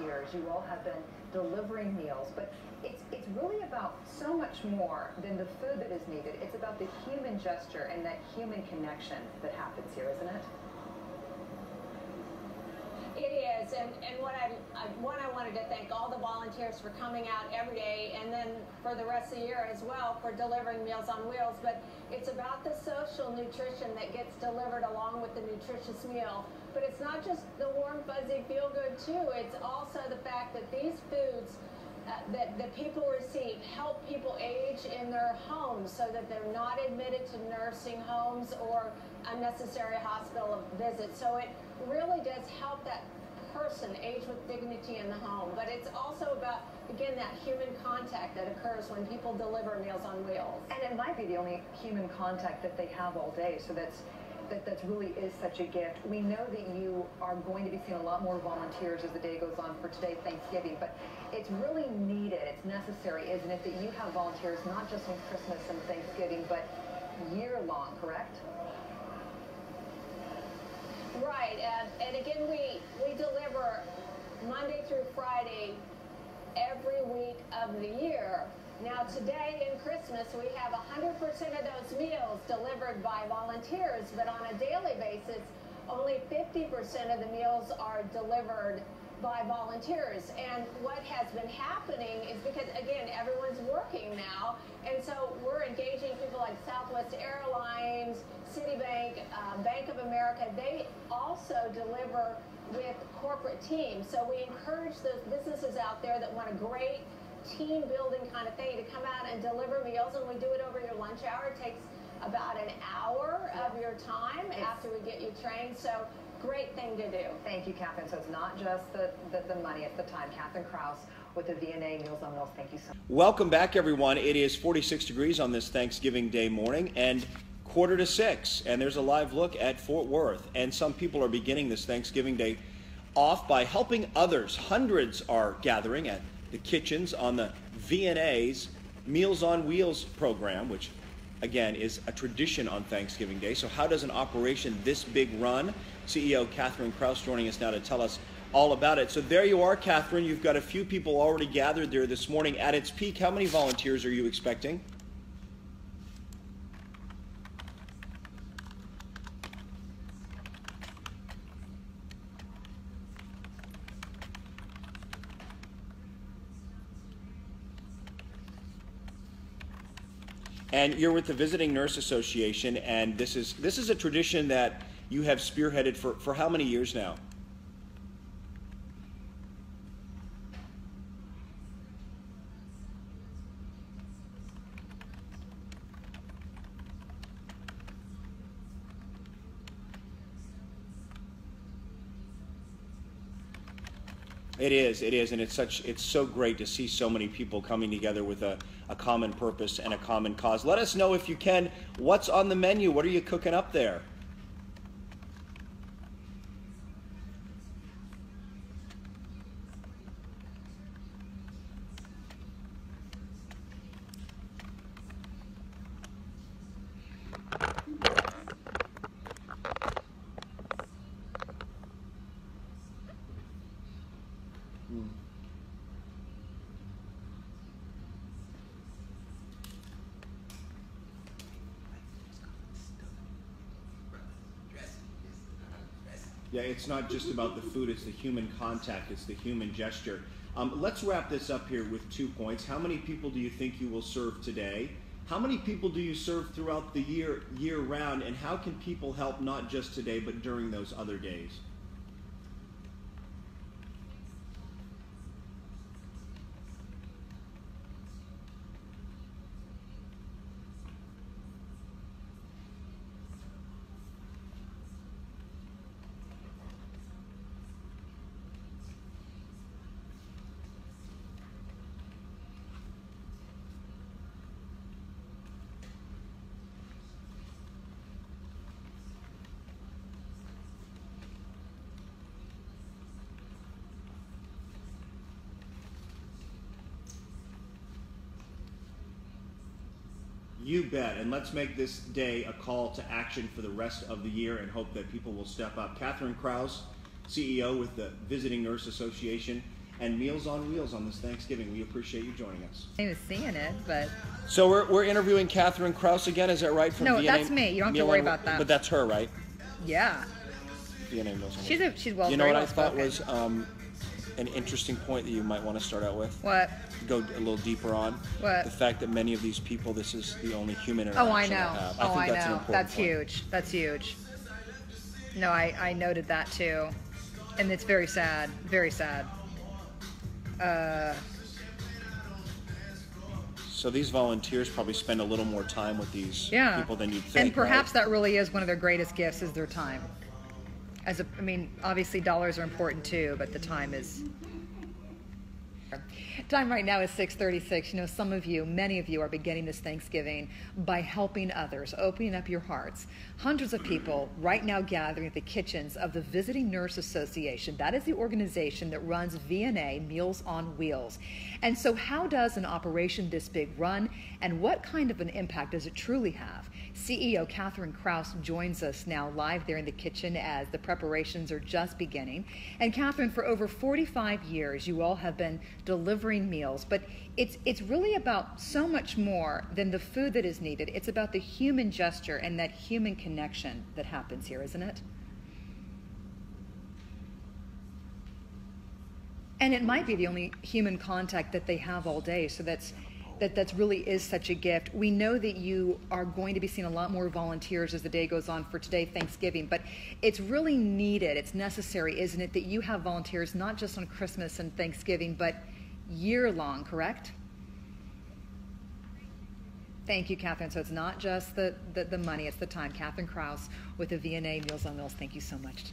volunteers. You all have been delivering meals, but it's really about so much more than the food that is needed. It's about the human gesture and that human connection that happens here, isn't it? It is, and what I wanted to thank all the volunteers for coming out every day, and then for the rest of the year as well for delivering Meals on Wheels. But it's about the social nutrition that gets delivered along with the nutritious meal. But it's not just the warm, fuzzy, feel-good too. It's also the fact that these foods that people receive help people age in their homes so that they're not admitted to nursing homes or unnecessary hospital visits. So it really does help that person age with dignity in the home. But it's also about, again, that human contact that occurs when people deliver Meals on Wheels. And it might be the only human contact that they have all day, so that really is such a gift. We know that you are going to be seeing a lot more volunteers as the day goes on for today, Thanksgiving, but it's really needed, it's necessary, isn't it, that you have volunteers not just on Christmas and Thanksgiving, but year-long, correct? Right, and again, we deliver Monday through Friday every week of the year. Now today in Christmas, we have 100% of those meals delivered by volunteers, but on a daily basis, only 50% of the meals are delivered by volunteers. And what has been happening is because, again, everyone's working now, and so we're engaging people like Southwest Airlines, Citibank, Bank of America. They also deliver with corporate teams. So we encourage those businesses out there that want a great team building kind of thing to come out and deliver meals, and we do it over your lunch hour. It takes about an hour of your time after we get you trained. So great thing to do. Thank you, Catherine. So it's not just the money, it's the time. Catherine Krause with the WFAA Meals on Wheels. Thank you so much. Welcome back, everyone. It is 46 degrees on this Thanksgiving Day morning and 5:45, and there's a live look at Fort Worth. And some people are beginning this Thanksgiving Day off by helping others. Hundreds are gathering at the kitchens on the WFAA's Meals on Wheels program, which again is a tradition on Thanksgiving Day. So how does an operation this big run? CEO Catherine Krause joining us now to tell us all about it. So there you are, Catherine. You've got a few people already gathered there this morning. At its peak, how many volunteers are you expecting? And you're with the Visiting Nurse Association, and this is a tradition that you have spearheaded for how many years now? It is, and it's so great to see so many people coming together with a common purpose and a common cause. Let us know, if you can, what's on the menu. What are you cooking up there? Yeah, it's not just about the food, it's the human contact, it's the human gesture. Let's wrap this up here with 2 points. How many people do you think you will serve today? How many people do you serve throughout the year round? And how can people help not just today, but during those other days? You bet, and let's make this day a call to action for the rest of the year and hope that people will step up. Catherine Krause, CEO with the Visiting Nurse Association, and Meals on Wheels on this Thanksgiving. We appreciate you joining us. I was seeing it, but... So we're interviewing Catherine Krause again, is that right? From No, VNA, that's me. You don't have to worry about that. But that's her, right? Yeah. VNA Meals on She's Wheels. You know what I thought was spoken. an interesting point that you might want to start out with? What? Go a little deeper on. What? The fact that many of these people, this is the only human interaction Oh, I they know. have. Oh, I think that's an know. important That's point. huge. That's huge. No, I noted that too. And it's very sad. Very sad. So these volunteers probably spend a little more time with these Yeah. people than you'd think, And perhaps right? that really is one of their greatest gifts, is their time. I mean, obviously dollars are important too, but the time is... Time right now is 6:36. You know, some of you, many of you are beginning this Thanksgiving by helping others, opening up your hearts. Hundreds of people right now gathering at the kitchens of the Visiting Nurse Association. That is the organization that runs VNA, Meals on Wheels. And so how does an operation this big run, and what kind of an impact does it truly have? CEO Catherine Krause joins us now live there in the kitchen as the preparations are just beginning. And Catherine, for over 45 years, you all have been delivering meals, but it's really about so much more than the food that is needed. It's about the human gesture and that human connection that happens here, isn't it? And it might be the only human contact that they have all day, so that's really is such a gift. We know that you are going to be seeing a lot more volunteers as the day goes on for today, Thanksgiving, but it's really needed, it's necessary, isn't it, that you have volunteers not just on Christmas and Thanksgiving, but year-long, correct? Thank you, Catherine. So it's not just the money, it's the time. Catherine Krause with the VNA Meals on Wheels, thank you so much today.